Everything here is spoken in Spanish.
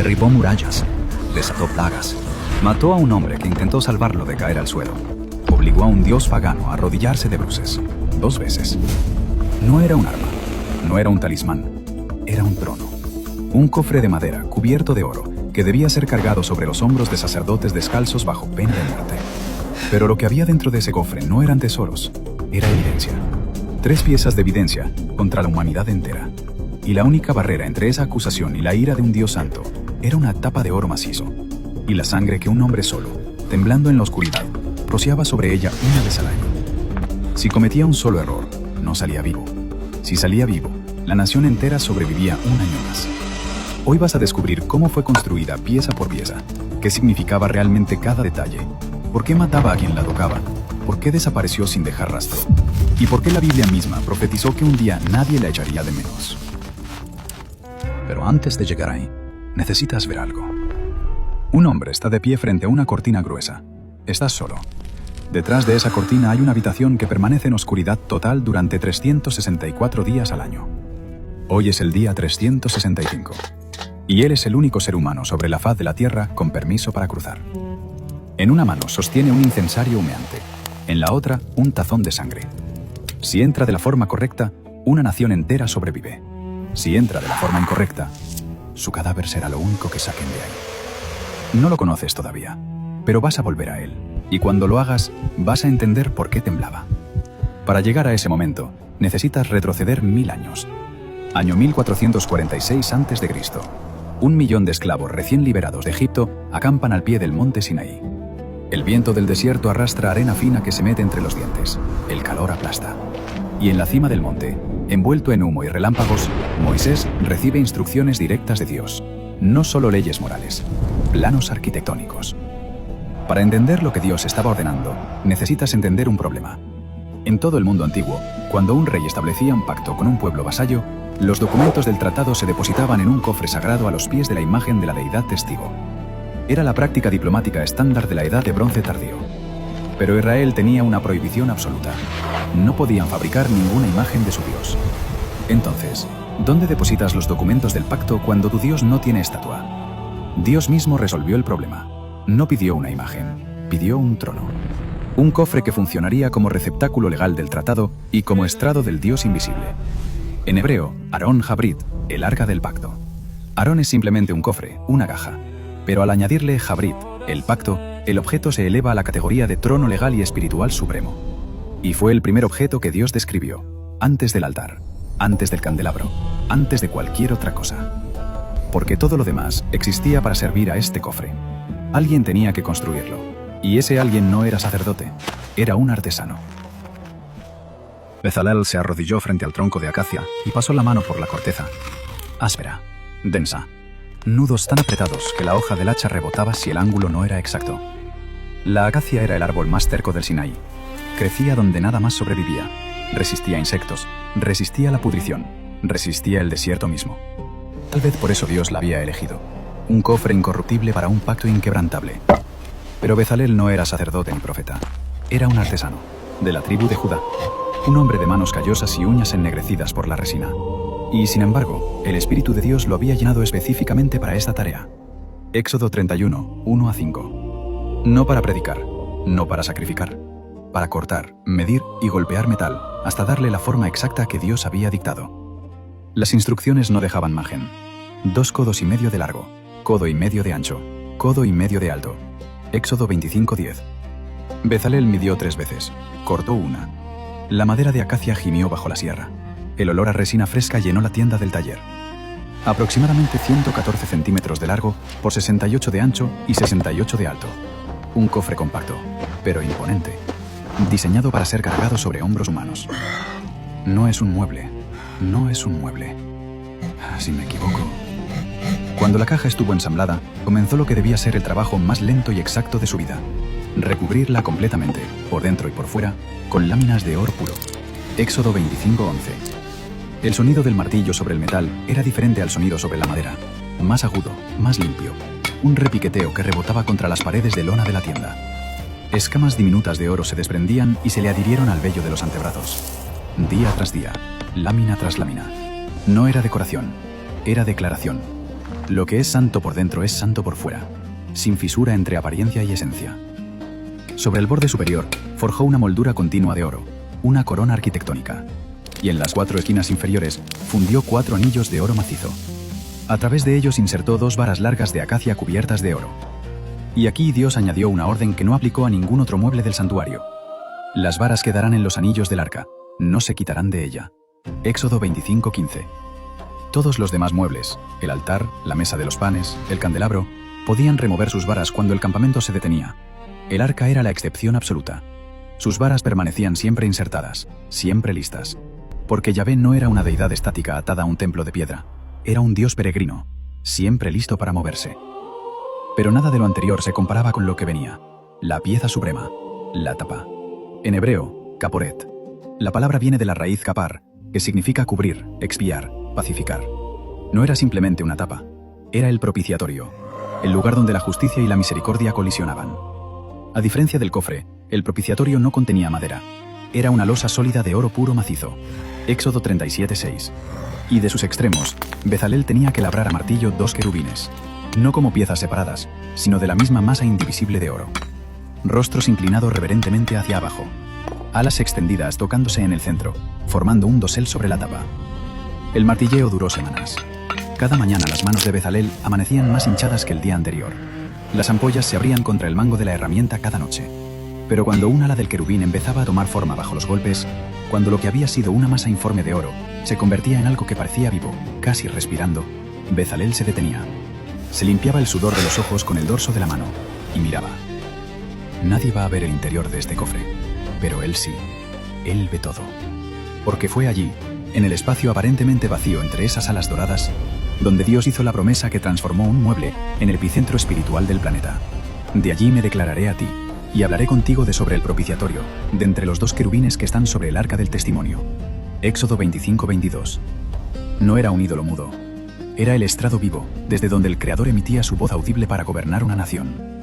derribó murallas, desató plagas, mató a un hombre que intentó salvarlo de caer al suelo, obligó a un dios pagano a arrodillarse de bruces 2 veces. No era un arma, no era un talismán, era un trono. Un cofre de madera cubierto de oro que debía ser cargado sobre los hombros de sacerdotes descalzos bajo pena de muerte. Pero lo que había dentro de ese cofre no eran tesoros, era evidencia. 3 piezas de evidencia contra la humanidad entera. Y la única barrera entre esa acusación y la ira de un Dios santo era una tapa de oro macizo, y la sangre que un hombre solo, temblando en la oscuridad, rociaba sobre ella una vez al año. Si cometía un solo error, no salía vivo. Si salía vivo, la nación entera sobrevivía un año más. Hoy vas a descubrir cómo fue construida pieza por pieza, qué significaba realmente cada detalle, por qué mataba a quien la tocaba, por qué desapareció sin dejar rastro, y por qué la Biblia misma profetizó que un día nadie la echaría de menos. Pero antes de llegar ahí, necesitas ver algo. Un hombre está de pie frente a una cortina gruesa. Estás solo. Detrás de esa cortina hay una habitación que permanece en oscuridad total durante 364 días al año. Hoy es el día 365. Y él es el único ser humano sobre la faz de la tierra con permiso para cruzar. En una mano sostiene un incensario humeante, en la otra un tazón de sangre. Si entra de la forma correcta, una nación entera sobrevive. Si entra de la forma incorrecta, su cadáver será lo único que saquen de ahí. No lo conoces todavía, pero vas a volver a él, y cuando lo hagas, vas a entender por qué temblaba. Para llegar a ese momento, necesitas retroceder 1000 años. Año 1446 a.C. 1 millón de esclavos recién liberados de Egipto acampan al pie del monte Sinaí. El viento del desierto arrastra arena fina que se mete entre los dientes. El calor aplasta. Y en la cima del monte, envuelto en humo y relámpagos, Moisés recibe instrucciones directas de Dios. No solo leyes morales, planos arquitectónicos. Para entender lo que Dios estaba ordenando, necesitas entender un problema. En todo el mundo antiguo, cuando un rey establecía un pacto con un pueblo vasallo, los documentos del tratado se depositaban en un cofre sagrado a los pies de la imagen de la deidad testigo. Era la práctica diplomática estándar de la Edad de Bronce tardío. Pero Israel tenía una prohibición absoluta. No podían fabricar ninguna imagen de su Dios. Entonces, ¿dónde depositas los documentos del pacto cuando tu Dios no tiene estatua? Dios mismo resolvió el problema. No pidió una imagen, pidió un trono. Un cofre que funcionaría como receptáculo legal del tratado y como estrado del Dios invisible. En hebreo, Aarón Jabrit, el arca del pacto. Aarón es simplemente un cofre, una caja. Pero al añadirle Jabrit, el pacto, el objeto se eleva a la categoría de trono legal y espiritual supremo. Y fue el primer objeto que Dios describió, antes del altar, antes del candelabro, antes de cualquier otra cosa. Porque todo lo demás existía para servir a este cofre. Alguien tenía que construirlo, y ese alguien no era sacerdote, era un artesano. Bezalel se arrodilló frente al tronco de acacia y pasó la mano por la corteza. Áspera, densa, nudos tan apretados que la hoja del hacha rebotaba si el ángulo no era exacto. La acacia era el árbol más terco del Sinaí. Crecía donde nada más sobrevivía. Resistía insectos, resistía la pudrición, resistía el desierto mismo. Tal vez por eso Dios la había elegido. Un cofre incorruptible para un pacto inquebrantable. Pero Bezalel no era sacerdote ni profeta. Era un artesano, de la tribu de Judá. Un hombre de manos callosas y uñas ennegrecidas por la resina. Y sin embargo, el Espíritu de Dios lo había llenado específicamente para esta tarea. Éxodo 31, 1-5. No para predicar, no para sacrificar, para cortar, medir y golpear metal, hasta darle la forma exacta que Dios había dictado. Las instrucciones no dejaban margen. 2 codos y medio de largo, codo y medio de ancho, codo y medio de alto. Éxodo 25:10. Bezalel midió 3 veces, cortó una. La madera de acacia gimió bajo la sierra. El olor a resina fresca llenó la tienda del taller. Aproximadamente 114 centímetros de largo por 68 de ancho y 68 de alto. Un cofre compacto, pero imponente, diseñado para ser cargado sobre hombros humanos. No es un mueble, no es un mueble. Si me equivoco. Cuando la caja estuvo ensamblada, comenzó lo que debía ser el trabajo más lento y exacto de su vida. Recubrirla completamente, por dentro y por fuera, con láminas de oro puro. Éxodo 25:11. El sonido del martillo sobre el metal era diferente al sonido sobre la madera. Más agudo, más limpio. Un repiqueteo que rebotaba contra las paredes de lona de la tienda. Escamas diminutas de oro se desprendían y se le adhirieron al vello de los antebrazos. Día tras día, lámina tras lámina. No era decoración, era declaración. Lo que es santo por dentro es santo por fuera, sin fisura entre apariencia y esencia. Sobre el borde superior, forjó una moldura continua de oro, una corona arquitectónica, y en las 4 esquinas inferiores fundió 4 anillos de oro macizo. A través de ellos insertó 2 varas largas de acacia cubiertas de oro. Y aquí Dios añadió una orden que no aplicó a ningún otro mueble del santuario. Las varas quedarán en los anillos del arca, no se quitarán de ella. Éxodo 25:15. Todos los demás muebles, el altar, la mesa de los panes, el candelabro, podían remover sus varas cuando el campamento se detenía. El arca era la excepción absoluta. Sus varas permanecían siempre insertadas, siempre listas. Porque Yahvé no era una deidad estática atada a un templo de piedra. Era un Dios peregrino, siempre listo para moverse. Pero nada de lo anterior se comparaba con lo que venía. La pieza suprema, la tapa. En hebreo, caporet. La palabra viene de la raíz capar, que significa cubrir, expiar, pacificar. No era simplemente una tapa, era el propiciatorio, el lugar donde la justicia y la misericordia colisionaban. A diferencia del cofre, el propiciatorio no contenía madera. Era una losa sólida de oro puro macizo. Éxodo 37:6. Y de sus extremos, Bezalel tenía que labrar a martillo 2 querubines. No como piezas separadas, sino de la misma masa indivisible de oro. Rostros inclinados reverentemente hacia abajo. Alas extendidas tocándose en el centro, formando un dosel sobre la tapa. El martilleo duró semanas. Cada mañana las manos de Bezalel amanecían más hinchadas que el día anterior. Las ampollas se abrían contra el mango de la herramienta cada noche. Pero cuando un ala del querubín empezaba a tomar forma bajo los golpes, cuando lo que había sido una masa informe de oro se convertía en algo que parecía vivo, casi respirando, Bezalel se detenía. Se limpiaba el sudor de los ojos con el dorso de la mano y miraba. Nadie va a ver el interior de este cofre, pero él sí. Él ve todo. Porque fue allí, en el espacio aparentemente vacío entre esas alas doradas, donde Dios hizo la promesa que transformó un mueble en el epicentro espiritual del planeta. De allí me declararé a ti, y hablaré contigo de sobre el propiciatorio, de entre los 2 querubines que están sobre el arca del testimonio. Éxodo 25:22. No era un ídolo mudo. Era el estrado vivo, desde donde el Creador emitía su voz audible para gobernar una nación.